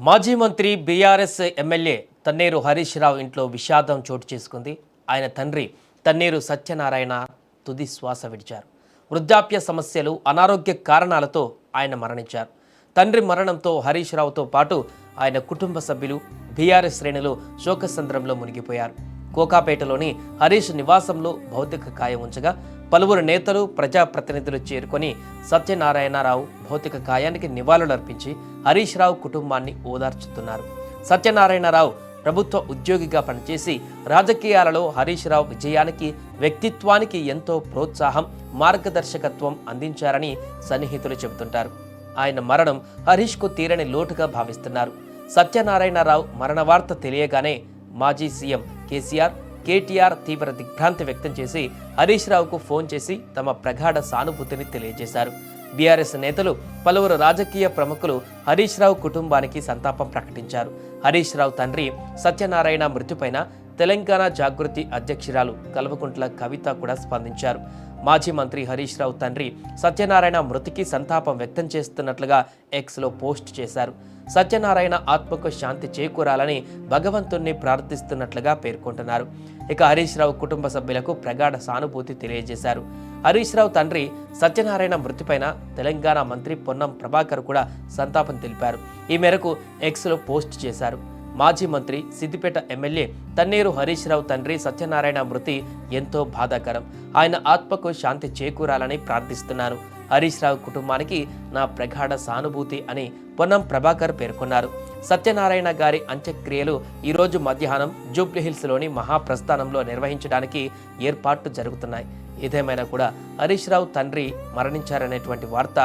మాజీ మంత్రి BRS MLA తన్నేరు Harish Rao ఇంట్లో విషాదం చోటు చేసుకుంది. ఆయన తండ్రి తన్నేరు సత్యనారాయణ తుది శ్వాస విడిచారు. వృద్ధాప్య సమస్యలు, అనారోగ్య కారణాలతో ఆయన మరణించారు. తండ్రి మరణంతో హరీష్ రావుతో పాటు ఆయన కుటుంబ సభ్యులు, బీఆర్ఎస్ శ్రేణులు శోకసంద్రంలో మునిగిపోయారు. కోకాపేటలోని హరీష్ నివాసంలో భౌతిక కాయం ఉంచగా పలువురు నేతలు, ప్రజాప్రతినిధులు చేరుకొని సత్యనారాయణరావు భౌతిక కాయానికి నివాళులర్పించి హరీష్ రావు కుటుంబాన్ని ఓదార్చుతున్నారు. సత్యనారాయణరావు ప్రభుత్వ ఉద్యోగిగా పనిచేసి రాజకీయాలలో హరీష్ రావు విజయానికి, వ్యక్తిత్వానికి ఎంతో ప్రోత్సాహం, మార్గదర్శకత్వం అందించారని సన్నిహితులు చెబుతుంటారు. ఆయన మరణం హరీష్కు తీరని లోటుగా భావిస్తున్నారు. సత్యనారాయణరావు మరణ వార్త తెలియగానే మాజీ సీఎం కేటీఆర్ తీవ్ర దిగ్భ్రాంతి వ్యక్తం చేసి హరీష్ రావుకు ఫోన్ చేసి తమ ప్రగాఢ సానుభూతిని తెలియజేశారు. బీఆర్ఎస్ నేతలు, పలువురు రాజకీయ ప్రముఖులు హరీష్ రావు కుటుంబానికి సంతాపం ప్రకటించారు. హరీష్ రావు తండ్రి సత్యనారాయణ మృతిపైన తెలంగాణ జాగృతి అధ్యక్షురాలు కల్వకుంట్ల కవిత కూడా స్పందించారు. మాజీ మంత్రి హరీష్ రావు తండ్రి సత్యనారాయణ మృతికి సంతాపం వ్యక్తం చేస్తున్నట్లుగా ఎక్స్లో పోస్ట్ చేశారు. సత్యనారాయణ ఆత్మకు శాంతి చేకూరాలని భగవంతుణ్ణి ప్రార్థిస్తున్నట్లుగా పేర్కొంటున్నారు. ఇక హరీష్ రావు కుటుంబ సభ్యులకు ప్రగాఢ సానుభూతి తెలియజేశారు. హరీష్ రావు తండ్రి సత్యనారాయణ మృతిపైన తెలంగాణ మంత్రి పొన్నం ప్రభాకర్ కూడా సంతాపం తెలిపారు. ఈ మేరకు ఎక్స్లో పోస్ట్ చేశారు. మాజీ మంత్రి, సిద్దిపేట ఎమ్మెల్యే తన్నేరు హరీష్ రావు తండ్రి సత్యనారాయణ మృతి ఎంతో బాధాకరం. ఆయన ఆత్మకు శాంతి చేకూరాలని ప్రార్థిస్తున్నాను. హరీష్ రావు కుటుంబానికి నా ప్రగాఢ సానుభూతి అని పొన్నం ప్రభాకర్ పేర్కొన్నారు. సత్యనారాయణ గారి అంత్యక్రియలు ఈరోజు మధ్యాహ్నం జూబ్లీహిల్స్లోని మహాప్రస్థానంలో నిర్వహించడానికి ఏర్పాట్లు జరుగుతున్నాయి. ఏదేమైనా కూడా హరీష్ రావు తండ్రి మరణించారనేటువంటి వార్త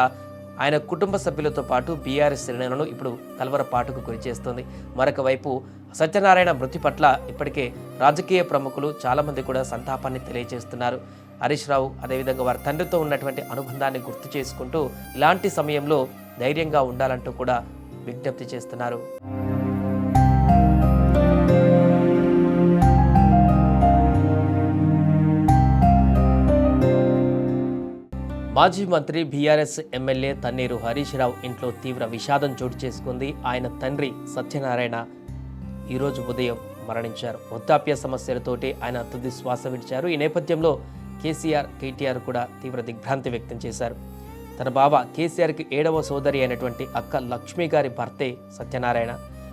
ఆయన కుటుంబ సభ్యులతో పాటు బీఆర్ఎస్ శ్రేణులను ఇప్పుడు కలవరపాటుకు గురిచేస్తుంది. మరొక వైపు సత్యనారాయణ మృతి పట్ల ఇప్పటికే రాజకీయ ప్రముఖులు చాలామంది కూడా సంతాపాన్ని తెలియజేస్తున్నారు. హరీష్ రావు అదేవిధంగా వారి తండ్రితో ఉన్నటువంటి అనుబంధాన్ని గుర్తు చేసుకుంటూ ఇలాంటి సమయంలో ధైర్యంగా ఉండాలంటూ కూడా విజ్ఞప్తి చేస్తున్నారు. మాజీ మంత్రి బీఆర్ఎస్ ఎమ్మెల్యే తన్నేరు హరీష్ రావు ఇంట్లో తీవ్ర విషాదం చోటు చేసుకుంది. ఆయన తండ్రి సత్యనారాయణ ఈరోజు ఉదయం మరణించారు. వృద్ధాప్య సమస్యలతోటి ఆయన తుది శ్వాస విడిచారు. ఈ నేపథ్యంలో కేటీఆర్ కూడా తీవ్ర దిగ్భ్రాంతి వ్యక్తం చేశారు. తన బావ కేసీఆర్కి 7వ సోదరి అయినటువంటి అక్క లక్ష్మి గారి భర్తే సత్యనారాయణ.